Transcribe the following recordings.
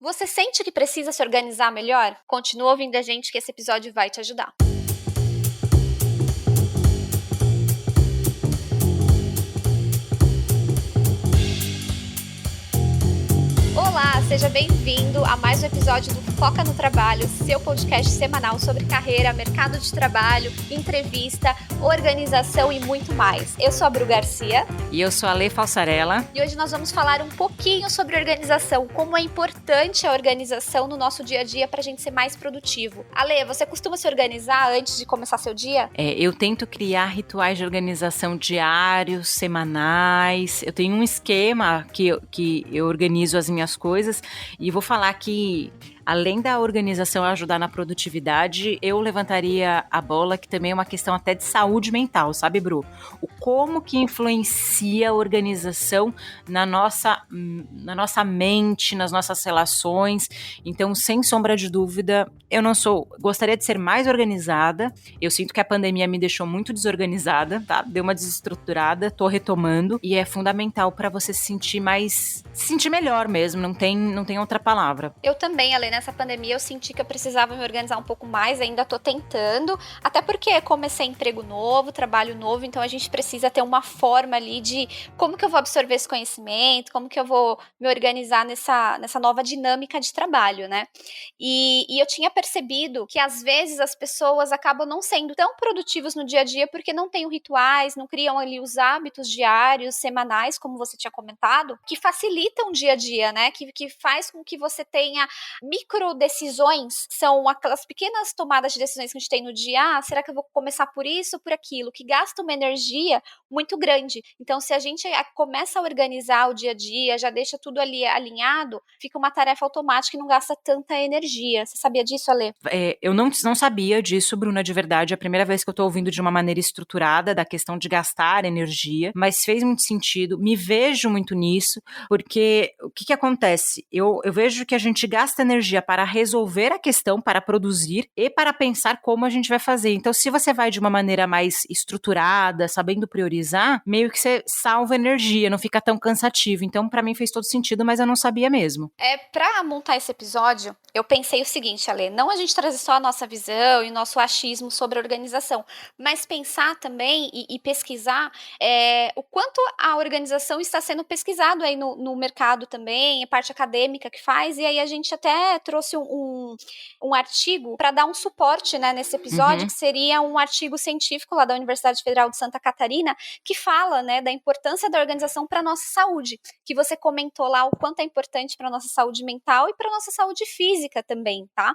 Você sente que precisa se organizar melhor? Continua ouvindo a gente que esse episódio vai te ajudar. Olá, seja bem-vindo a mais um episódio do Foca no Trabalho, seu podcast semanal sobre carreira, mercado de trabalho, entrevista, organização e muito mais. Eu sou a Bru Garcia. E eu sou a Lê Falsarella. E hoje nós vamos falar um pouquinho sobre organização, como é importante a organização no nosso dia a dia para a gente ser mais produtivo. Ale, você costuma se organizar antes de começar seu dia? Eu tento criar rituais de organização diários, semanais. Eu tenho um esquema que eu organizo as minhas coisas e vou falar que, além da organização ajudar na produtividade, eu levantaria a bola que também é uma questão até de saúde mental, sabe, Bru? Como que influencia a organização na nossa mente, nas nossas relações. Então, sem sombra de dúvida, gostaria de ser mais organizada. Eu sinto que a pandemia me deixou muito desorganizada, tá? Deu uma desestruturada, tô retomando e é fundamental para você se sentir melhor mesmo, não tem outra palavra. Eu também, Ale, nessa pandemia eu senti que eu precisava me organizar um pouco mais, ainda tô tentando, até porque comecei emprego novo, trabalho novo, então a gente precisa ter uma forma ali de como que eu vou absorver esse conhecimento, como que eu vou me organizar nessa nova dinâmica de trabalho, né? E eu tinha percebido que às vezes as pessoas acabam não sendo tão produtivas no dia a dia porque não têm rituais, não criam ali os hábitos diários, semanais, como você tinha comentado, que facilitam o dia a dia, né? Que faz com que você tenha micro decisões, são aquelas pequenas tomadas de decisões que a gente tem no dia. Ah, será que eu vou começar por isso ou por aquilo? Que gasta uma energia muito grande. Então, se a gente começa a organizar o dia a dia, já deixa tudo ali alinhado, fica uma tarefa automática e não gasta tanta energia. Você sabia disso, Ale? Eu não sabia disso, Bruna, de verdade. É a primeira vez que eu tô ouvindo de uma maneira estruturada da questão de gastar energia, mas fez muito sentido. Me vejo muito nisso, porque o que acontece? Eu vejo que a gente gasta energia para resolver a questão, para produzir e para pensar como a gente vai fazer. Então, se você vai de uma maneira mais estruturada, sabendo priorizar, meio que você salva energia, não fica tão cansativo. Então, para mim fez todo sentido, mas eu não sabia mesmo. Para montar esse episódio, eu pensei o seguinte, Ale, não a gente trazer só a nossa visão e o nosso achismo sobre a organização, mas pensar também e pesquisar o quanto a organização está sendo pesquisado aí no mercado também, a parte acadêmica que faz, e aí a gente até trouxe um artigo para dar um suporte, né, nesse episódio, que seria um artigo científico lá da Universidade Federal de Santa Catarina, que fala, né, da importância da organização para a nossa saúde, que você comentou lá o quanto é importante para a nossa saúde mental e para a nossa saúde física também, tá?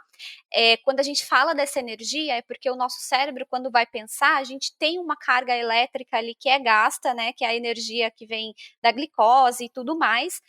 Quando a gente fala dessa energia, é porque o nosso cérebro, quando vai pensar, a gente tem uma carga elétrica ali que é gasta, né, que é a energia que vem da glicose e tudo mais,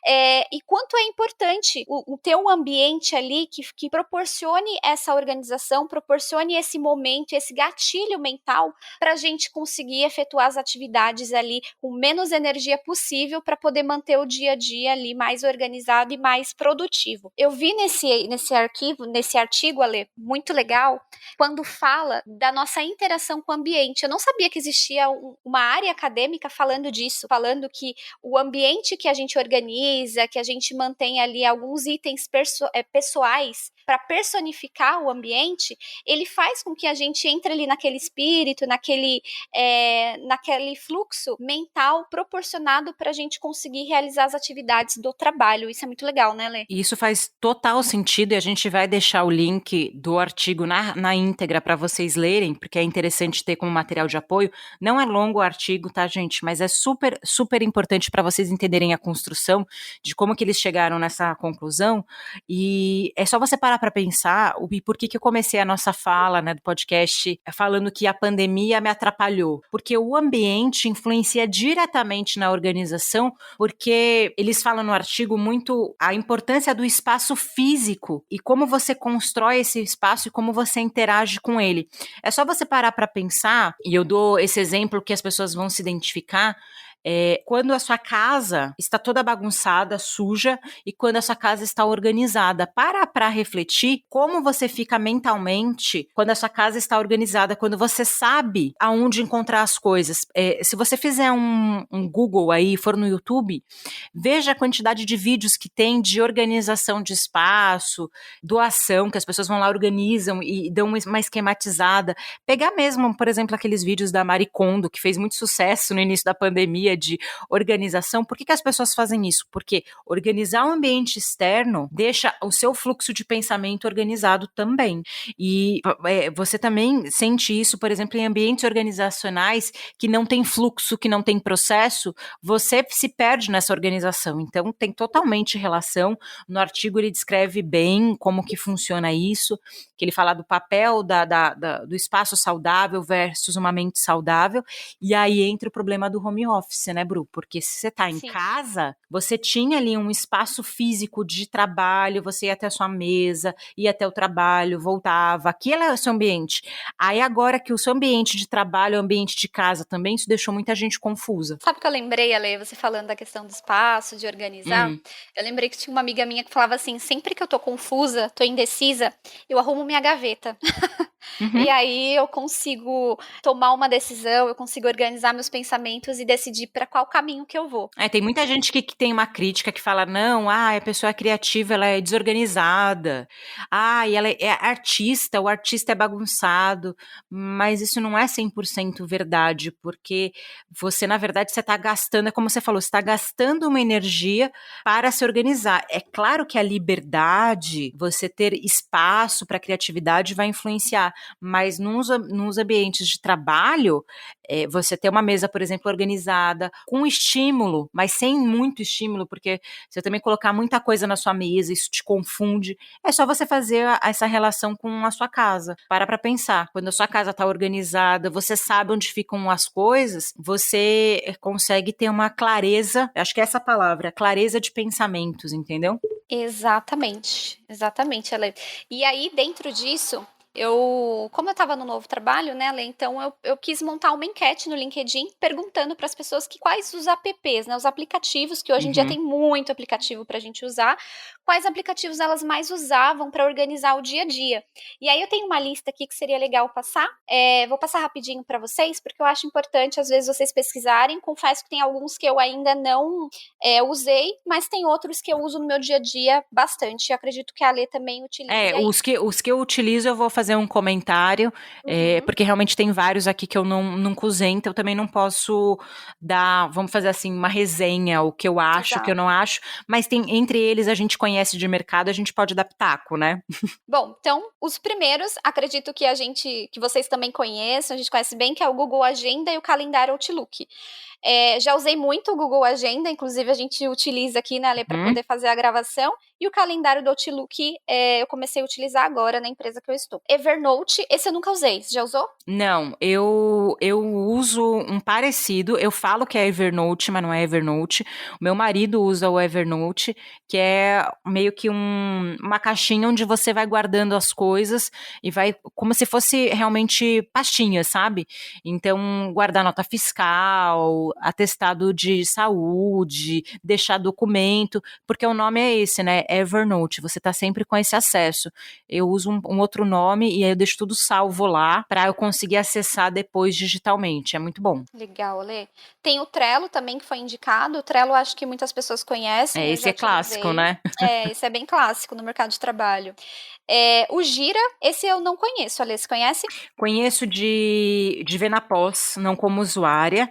e quanto é importante o ter um ambiente ali que proporcione essa organização, proporcione esse momento, esse gatilho mental para a gente conseguir efetuar as atividades ali com menos energia possível para poder manter o dia a dia ali mais organizado e mais produtivo. Eu vi nesse artigo, Ale, muito legal, quando fala da nossa interação com o ambiente. Eu não sabia que existia uma área acadêmica falando disso, falando que o ambiente que a gente organiza, que a gente mantém ali alguns itens pessoais para personificar o ambiente, ele faz com que a gente entre ali naquele espírito, naquele fluxo mental proporcionado para a gente conseguir realizar as atividades do trabalho. Isso é muito legal, né, Lê? Isso faz total sentido e a gente vai deixar o link do artigo na íntegra para vocês lerem, porque é interessante ter como material de apoio. Não é longo o artigo, tá, gente? Mas é super, super importante para vocês entenderem a construção de como que eles chegaram nessa conclusão. E é só você parar para pensar por que eu comecei a nossa fala, né, do podcast falando que a pandemia me atrapalhou. Porque o ambiente influencia diretamente na organização, porque eles falam no artigo muito a importância do espaço físico e como você constrói esse espaço e como você interage com ele. É só você parar para pensar, e eu dou esse exemplo que as pessoas vão se identificar, quando a sua casa está toda bagunçada, suja, e quando a sua casa está organizada. Para refletir como você fica mentalmente quando a sua casa está organizada, quando você sabe aonde encontrar as coisas. Se você fizer um Google aí, for no YouTube, veja a quantidade de vídeos que tem de organização de espaço, doação, que as pessoas vão lá, organizam e dão uma esquematizada. Pegar mesmo, por exemplo, aqueles vídeos da Marie Kondo, que fez muito sucesso no início da pandemia, de organização. Por que as pessoas fazem isso? Porque organizar o ambiente externo deixa o seu fluxo de pensamento organizado também. E você também sente isso, por exemplo, em ambientes organizacionais que não tem fluxo, que não tem processo, você se perde nessa organização. Então, tem totalmente relação. No artigo ele descreve bem como que funciona isso, que ele fala do papel do espaço saudável versus uma mente saudável, e aí entra o problema do home office, né, Bru? Porque se você está em casa, você tinha ali um espaço físico de trabalho, você ia até a sua mesa, ia até o trabalho, voltava, aquilo é o seu ambiente. Aí agora que o seu ambiente de trabalho é o ambiente de casa também, isso deixou muita gente confusa. Sabe o que eu lembrei, Ale, você falando da questão do espaço, de organizar? Eu lembrei que tinha uma amiga minha que falava assim, sempre que eu tô confusa, tô indecisa, eu arrumo minha gaveta. E aí eu consigo tomar uma decisão, eu consigo organizar meus pensamentos e decidir para qual caminho que eu vou. Tem muita gente que tem uma crítica que fala, não, a pessoa é criativa, ela é desorganizada, e ela é artista, o artista é bagunçado, mas isso não é 100% verdade, porque você, na verdade, você está gastando, é como você falou, você está gastando uma energia para se organizar. É claro que a liberdade, você ter espaço para criatividade vai influenciar, mas nos ambientes de trabalho, você ter uma mesa, por exemplo, organizada, com estímulo, mas sem muito estímulo, porque se você também colocar muita coisa na sua mesa, isso te confunde, é só você fazer essa relação com a sua casa. Para pensar, quando a sua casa está organizada, você sabe onde ficam as coisas, você consegue ter uma clareza, acho que é essa a palavra, clareza de pensamentos, entendeu? Exatamente, Ale. E aí, dentro disso, como eu estava no novo trabalho, né, Ale, então eu quis montar uma enquete no LinkedIn perguntando para as pessoas quais os apps, né, os aplicativos, que hoje em dia tem muito aplicativo para a gente usar, quais aplicativos elas mais usavam para organizar o dia a dia. E aí eu tenho uma lista aqui que seria legal passar, vou passar rapidinho para vocês, porque eu acho importante, às vezes, vocês pesquisarem. Confesso que tem alguns que eu ainda não usei, mas tem outros que eu uso no meu dia a dia bastante. Eu acredito que a Lê também utiliza. Os que eu utilizo, eu vou fazer um comentário, porque realmente tem vários aqui que eu nunca usei, então eu também não posso dar, vamos fazer assim, uma resenha, o que eu acho, o que eu não acho, mas tem entre eles, a gente conhece de mercado, a gente pode dar pitaco, né? Bom, então, os primeiros, acredito que que vocês também conheçam, a gente conhece bem, que é o Google Agenda e o calendário Outlook. Já usei muito o Google Agenda, inclusive a gente utiliza aqui, né, Ale, para poder fazer a gravação. E o calendário do Outlook eu comecei a utilizar agora na empresa que eu estou. Evernote, esse eu nunca usei. Você já usou? Não, eu uso um parecido. Eu falo que é Evernote, mas não é Evernote. O meu marido usa o Evernote, que é meio que uma caixinha onde você vai guardando as coisas e vai como se fosse realmente pastinha, sabe? Então, guardar nota fiscal, atestado de saúde, deixar documento, porque o nome é esse, né? Evernote. Você tá sempre com esse acesso. Eu uso um outro nome e aí eu deixo tudo salvo lá para eu conseguir acessar depois digitalmente. É muito bom. Legal, Lê. Tem o Trello também, que foi indicado. O Trello acho que muitas pessoas conhecem. Esse é clássico, né? Esse é bem clássico no mercado de trabalho. O Gira, esse eu não conheço. Alê, você conhece? Conheço de ver na pós, não como usuária.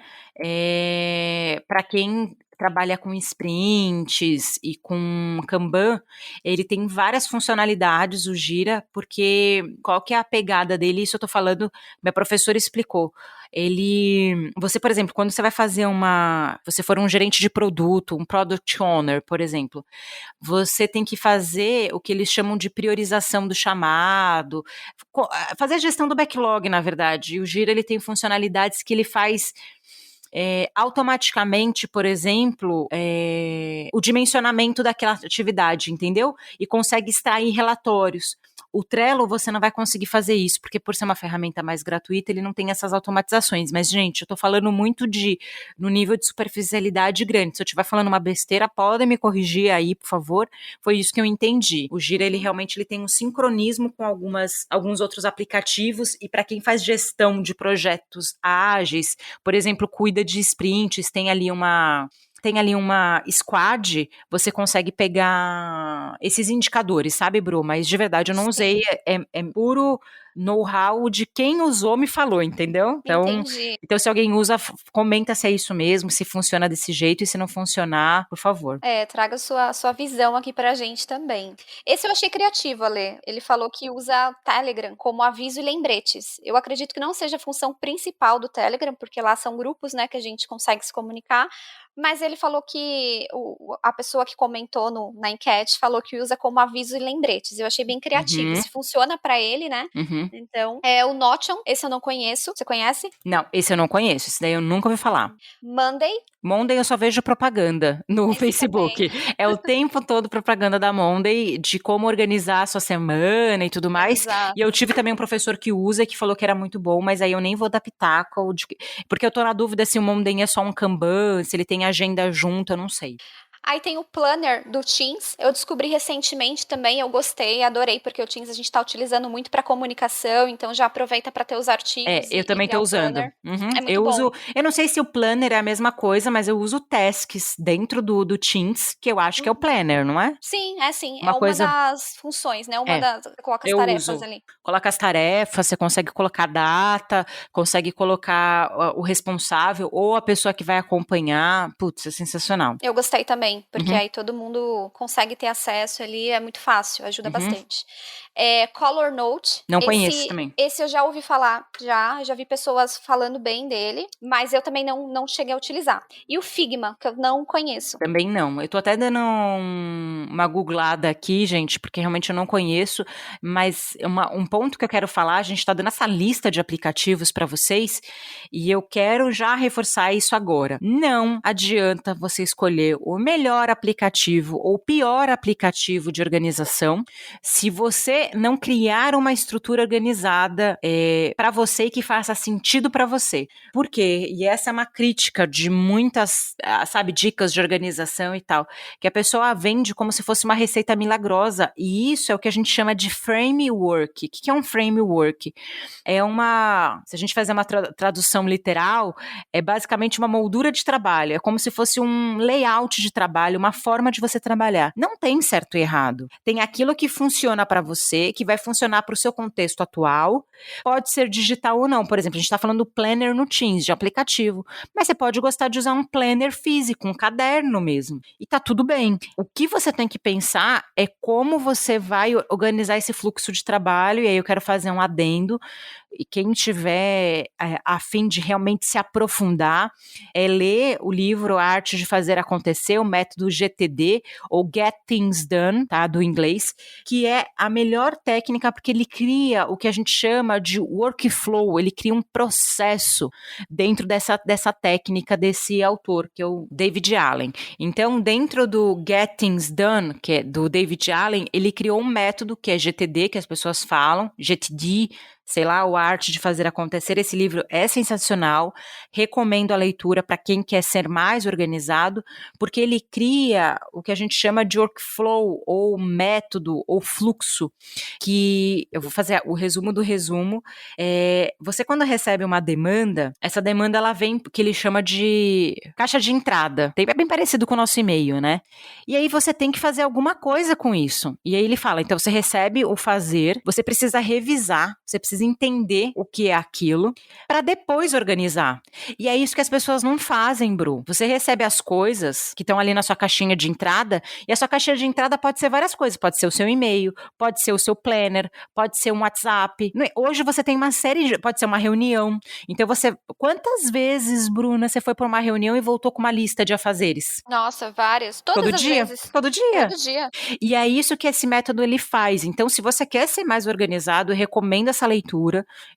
Para quem trabalha com sprints e com Kanban, ele tem várias funcionalidades, o Gira, porque qual que é a pegada dele? Isso eu tô falando, minha professora explicou. Você, por exemplo, quando você vai fazer você for um gerente de produto, um product owner, por exemplo, você tem que fazer o que eles chamam de priorização do chamado, fazer a gestão do backlog, na verdade. E o Gira, ele tem funcionalidades que ele faz automaticamente, por exemplo, o dimensionamento daquela atividade, entendeu? E consegue extrair relatórios. O Trello, você não vai conseguir fazer isso, porque por ser uma ferramenta mais gratuita, ele não tem essas automatizações. Mas, gente, eu tô falando muito no nível de superficialidade grande. Se eu estiver falando uma besteira, podem me corrigir aí, por favor. Foi isso que eu entendi. O Gira, ele realmente ele tem um sincronismo com alguns outros aplicativos, e para quem faz gestão de projetos ágeis, por exemplo, cuida de sprints, tem ali uma squad, você consegue pegar esses indicadores, sabe, Bru? Mas de verdade eu não usei, é puro know-how de quem usou me falou, entendeu? Entendi. Então se alguém usa, comenta se é isso mesmo, se funciona desse jeito, e se não funcionar, por favor. Traga sua visão aqui pra gente também. Esse eu achei criativo, Ale. Ele falou que usa Telegram como aviso e lembretes. Eu acredito que não seja a função principal do Telegram, porque lá são grupos, né, que a gente consegue se comunicar, mas ele falou que a pessoa que comentou na enquete falou que usa como aviso e lembretes. Eu achei bem criativo. Se funciona pra ele, né? Então, o Notion, esse eu não conheço. Você conhece? Não, esse eu não conheço. Esse daí eu nunca ouvi falar. Monday eu só vejo propaganda no Facebook. Também. É o tempo todo propaganda da Monday, de como organizar a sua semana e tudo mais. Exato. E eu tive também um professor que usa, que falou que era muito bom, mas aí eu nem vou dar pitaco, porque eu tô na dúvida se o Monday é só um Kanban, se ele tem agenda junto, eu não sei. Aí tem o Planner do Teams, eu descobri recentemente também, eu gostei, adorei, porque o Teams a gente está utilizando muito para comunicação, então já aproveita para ter os artigos. Eu também estou usando. É muito bom. Eu não sei se o Planner é a mesma coisa, mas eu uso Tasks dentro do Teams, que eu acho que é o Planner, não é? Sim, sim. Uma coisa... das funções, né? Coloca as tarefas ali. Coloca as tarefas, você consegue colocar data, consegue colocar o responsável ou a pessoa que vai acompanhar. Putz, é sensacional. Eu gostei também, porque aí todo mundo consegue ter acesso ali, é muito fácil, ajuda bastante. Color Note. Não conheço também. Esse eu já ouvi falar, já vi pessoas falando bem dele, mas eu também não cheguei a utilizar. E o Figma, que eu não conheço. Também não. Eu tô até dando uma googlada aqui, gente, porque realmente eu não conheço, mas um ponto que eu quero falar, a gente tá dando essa lista de aplicativos para vocês, e eu quero já reforçar isso agora. Não adianta você escolher o melhor aplicativo ou o pior aplicativo de organização se você não criar uma estrutura organizada para você e que faça sentido para você. Por quê? E essa é uma crítica de muitas, dicas de organização e tal, que a pessoa vende como se fosse uma receita milagrosa, e isso é o que a gente chama de framework. O que é um framework? Se a gente fazer uma tradução literal, é basicamente uma moldura de trabalho, é como se fosse um layout de trabalho, uma forma de você trabalhar. Não tem certo e errado. Tem aquilo que funciona para você, que vai funcionar para o seu contexto atual, pode ser digital ou não. Por exemplo, a gente está falando do planner no Teams, de aplicativo, mas você pode gostar de usar um planner físico, um caderno mesmo, e tá tudo bem. O que você tem que pensar é como você vai organizar esse fluxo de trabalho, e aí eu quero fazer um adendo, e quem tiver a fim de realmente se aprofundar, ler o livro A Arte de Fazer Acontecer, o método GTD, ou Get Things Done, tá, do inglês, que é a melhor técnica, porque ele cria o que a gente chama de workflow, ele cria um processo dentro dessa técnica desse autor, que é o David Allen. Então, dentro do Get Things Done, que é do David Allen, ele criou um método que é GTD, que as pessoas falam, GTD, sei lá, A Arte de Fazer Acontecer. Esse livro é sensacional, recomendo a leitura para quem quer ser mais organizado, porque ele cria o que a gente chama de workflow, ou método, ou fluxo, que eu vou fazer o resumo do resumo. Você, quando recebe uma demanda, essa demanda ela vem, que ele chama de caixa de entrada, é bem parecido com o nosso e-mail, né? E aí você tem que fazer alguma coisa com isso. E aí ele fala, então você recebe o fazer, você precisa revisar, você precisa entender o que é aquilo, para depois organizar. E é isso que as pessoas não fazem, Bru. Você recebe as coisas que estão ali na sua caixinha de entrada, e a sua caixinha de entrada pode ser várias coisas, pode ser o seu e-mail, pode ser o seu planner, pode ser um WhatsApp. Hoje você tem uma série pode ser uma reunião. Então quantas vezes, Bruna, você foi para uma reunião e voltou com uma lista de afazeres? Nossa, várias. Todas as vezes. Todo dia? Todo dia. E é isso que esse método ele faz. Então, se você quer ser mais organizado, eu recomendo essa leitura.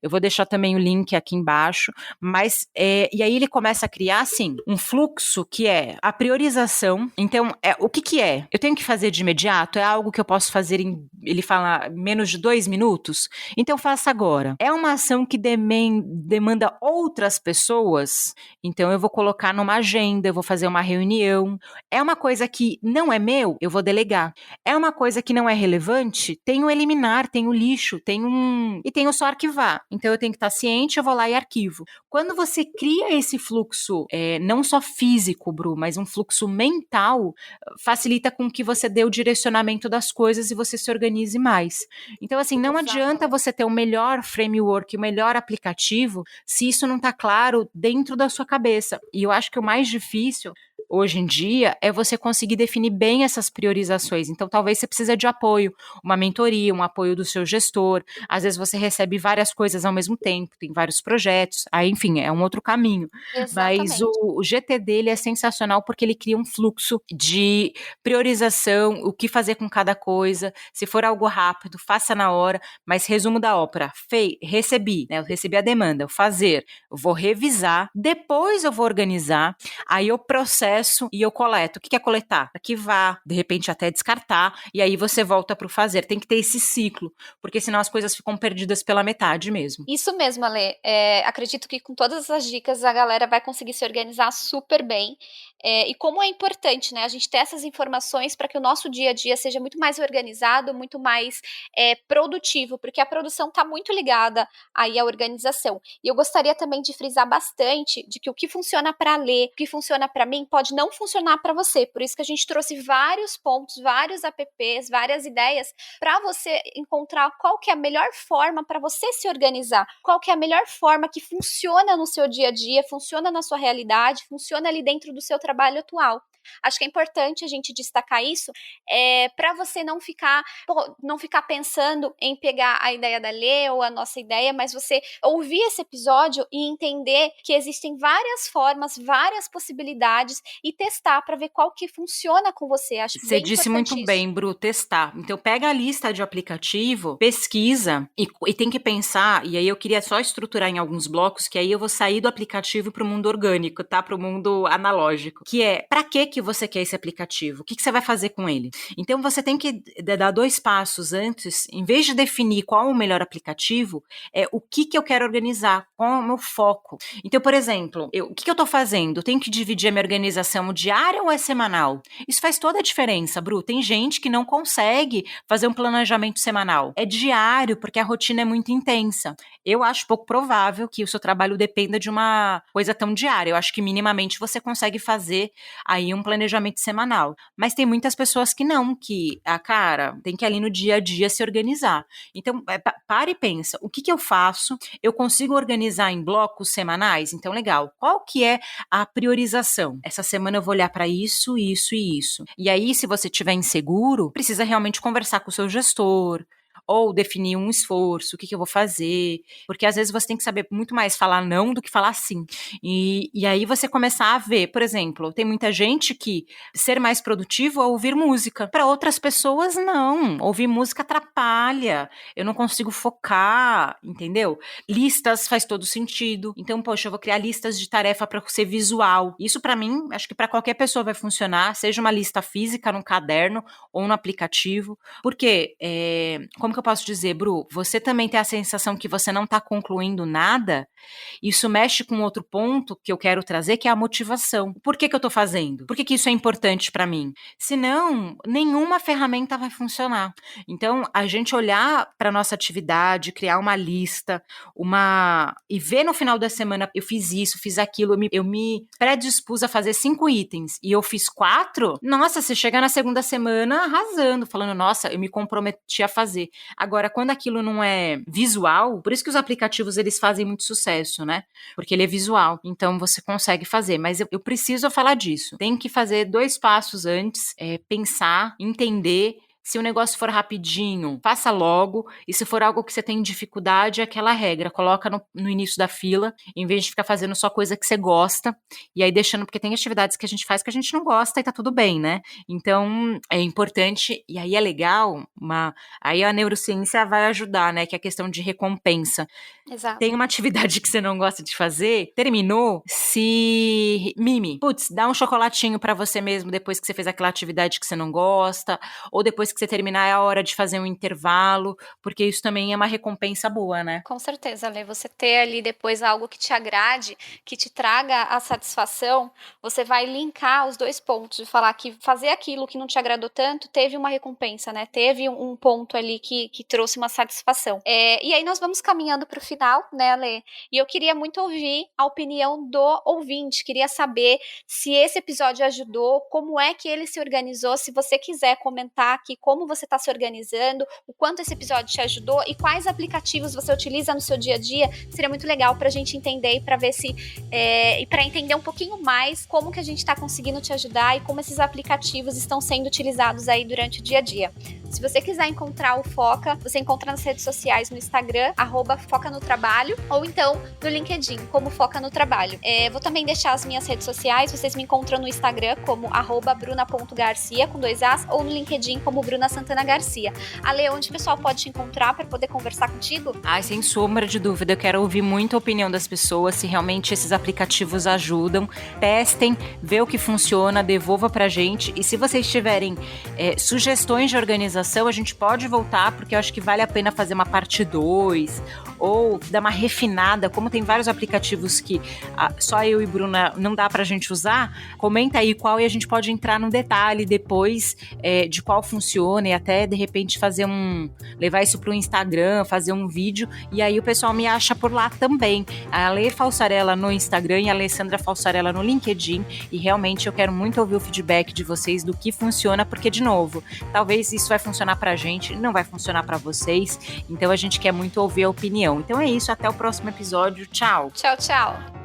Eu vou deixar também o link aqui embaixo. Mas, e aí ele começa a criar, assim, um fluxo que é a priorização. Então, o que é? Eu tenho que fazer de imediato? É algo que eu posso fazer em ele fala menos de 2 minutos, então faça agora. É uma ação que demanda outras pessoas, então eu vou colocar numa agenda, eu vou fazer uma reunião. É uma coisa que não é meu, eu vou delegar. É uma coisa que não é relevante, tem o eliminar, tem o lixo, e tem o só arquivar. Então eu tenho que estar ciente, eu vou lá e arquivo. Quando você cria esse fluxo, não só físico, Bru, mas um fluxo mental, facilita com que você dê o direcionamento das coisas e você se organize mais. Então, assim, não adianta você ter o melhor framework, o melhor aplicativo, se isso não está claro dentro da sua cabeça. E eu acho que o mais difícil hoje em dia é você conseguir definir bem essas priorizações. Então, talvez você precise de apoio, uma mentoria, um apoio do seu gestor. Às vezes você recebe várias coisas ao mesmo tempo, tem vários projetos. Aí, enfim, é um outro caminho. Exatamente. Mas o GT dele é sensacional porque ele cria um fluxo de priorização, o que fazer com cada coisa. Se for algo rápido, faça na hora. Mas resumo da ópera, recebi, né? Eu recebi a demanda, eu vou revisar, depois eu vou organizar, aí eu processo e eu coleto. O que é coletar? Arquivar, de repente até descartar, e aí você volta para o fazer. Tem que ter esse ciclo, porque senão as coisas ficam perdidas pela metade mesmo. Isso mesmo, Ale. Acredito que com todas essas dicas a galera vai conseguir se organizar super bem. E como é importante, né, a gente ter essas informações para que o nosso dia a dia seja muito mais organizado, muito mais produtivo, porque a produção está muito ligada aí à organização. E eu gostaria também de frisar bastante de que o que funciona para ler, o que funciona para mim, pode não funcionar para você. Por isso que a gente trouxe vários pontos, vários apps, várias ideias para você encontrar qual que é a melhor forma para você se organizar, qual que é a melhor forma que funciona no seu dia a dia, funciona na sua realidade, funciona ali dentro do seu trabalho atual. Acho que é importante a gente destacar isso, para você não ficar pensando em pegar a ideia da Lê ou a nossa ideia, mas você ouvir esse episódio e entender que existem várias formas, várias possibilidades e testar para ver qual que funciona com você. Acho Você disse muito bem, Bru, testar. Então pega a lista de aplicativo, pesquisa e tem que pensar, e aí eu queria só estruturar em alguns blocos, que aí eu vou sair do aplicativo para o mundo orgânico, tá? Para o mundo analógico. Que é, para que você quer esse aplicativo? O que você vai fazer com ele? Então você tem que dar 2 passos antes, em vez de definir qual é o melhor aplicativo, o que eu quero organizar, qual é o meu foco. Então, por exemplo, o que eu tô fazendo? Eu tenho que dividir a minha organização diária ou é semanal? Isso faz toda a diferença, Bru. Tem gente que não consegue fazer um planejamento semanal. É diário, porque a rotina é muito intensa. Eu acho pouco provável que o seu trabalho dependa de uma coisa tão diária. Eu acho que minimamente você consegue fazer aí um planejamento semanal. Mas tem muitas pessoas que não, que, cara, tem que ali no dia a dia se organizar. Então, para e pensa, o que eu faço? Eu consigo organizar em blocos semanais? Então, legal. Qual que é a priorização? Essa semana eu vou olhar para isso, isso e isso. E aí, se você estiver inseguro, precisa realmente conversar com o seu gestor, ou definir um esforço, o que eu vou fazer, porque às vezes você tem que saber muito mais falar não do que falar sim. E aí você começar a ver, por exemplo, tem muita gente que ser mais produtivo é ouvir música. Para outras pessoas, não. Ouvir música atrapalha. Eu não consigo focar, entendeu? Listas faz todo sentido. Então, poxa, eu vou criar listas de tarefa para ser visual. Isso para mim, acho que para qualquer pessoa vai funcionar, seja uma lista física num caderno ou no aplicativo. Porque, como que eu posso dizer, Bru? Você também tem a sensação que você não está concluindo nada? Isso mexe com outro ponto que eu quero trazer, que é a motivação. Por que eu estou fazendo? Por que isso é importante para mim? Senão, nenhuma ferramenta vai funcionar. Então, a gente olhar para nossa atividade, criar uma lista, e ver no final da semana, eu fiz isso, fiz aquilo, eu me predispus a fazer 5 itens e eu fiz 4, nossa, você chega na segunda semana arrasando, falando, nossa, eu me comprometi a fazer. Agora, quando aquilo não é visual, por isso que os aplicativos eles fazem muito sucesso, né? Porque ele é visual, então você consegue fazer. Mas eu preciso falar disso. Tem que fazer 2 passos antes, pensar, entender. Se o negócio for rapidinho, faça logo. E se for algo que você tem dificuldade, é aquela regra. Coloca no início da fila, em vez de ficar fazendo só coisa que você gosta. E aí deixando, porque tem atividades que a gente faz que a gente não gosta e tá tudo bem, né? Então, é importante. E aí é legal, aí a neurociência vai ajudar, né? Que é a questão de recompensa. Exato. Tem uma atividade que você não gosta de fazer, terminou, mime. Putz, dá um chocolatinho pra você mesmo depois que você fez aquela atividade que você não gosta, ou depois que você terminar é a hora de fazer um intervalo, porque isso também é uma recompensa boa, né? Com certeza, Lê, você ter ali depois algo que te agrade, que te traga a satisfação, você vai linkar os dois pontos, de falar que fazer aquilo que não te agradou tanto, teve uma recompensa, né? Teve um ponto ali que trouxe uma satisfação. E aí nós vamos caminhando para o final, né, Lê? E eu queria muito ouvir a opinião do ouvinte, queria saber se esse episódio ajudou, como é que ele se organizou, se você quiser comentar aqui como você está se organizando, o quanto esse episódio te ajudou e quais aplicativos você utiliza no seu dia a dia, seria muito legal para a gente entender e para ver se e para entender um pouquinho mais como que a gente está conseguindo te ajudar e como esses aplicativos estão sendo utilizados aí durante o dia a dia. Se você quiser encontrar o Foca, você encontra nas redes sociais no Instagram, @Foca no Trabalho, ou então no LinkedIn, como Foca no Trabalho. Vou também deixar as minhas redes sociais, vocês me encontram no Instagram como @bruna.garcia, com 2 As, ou no LinkedIn como Bruna Santana Garcia. Ale, onde o pessoal pode te encontrar para poder conversar contigo? Sem sombra de dúvida, eu quero ouvir muito a opinião das pessoas, se realmente esses aplicativos ajudam. Testem, vê o que funciona, devolva pra gente. E se vocês tiverem sugestões de organização, a gente pode voltar, porque eu acho que vale a pena fazer uma parte 2, ou dar uma refinada, como tem vários aplicativos que só eu e Bruna não dá pra gente usar, comenta aí qual e a gente pode entrar no detalhe depois de qual funciona e até de repente levar isso pro Instagram, fazer um vídeo, e aí o pessoal me acha por lá também. A Alê Falsarella no Instagram e a Alessandra Falsarella no LinkedIn, e realmente eu quero muito ouvir o feedback de vocês do que funciona, porque de novo, talvez isso vai funcionar pra gente, não vai funcionar pra vocês, então a gente quer muito ouvir a opinião. Então é isso, até o próximo episódio, tchau! Tchau, tchau!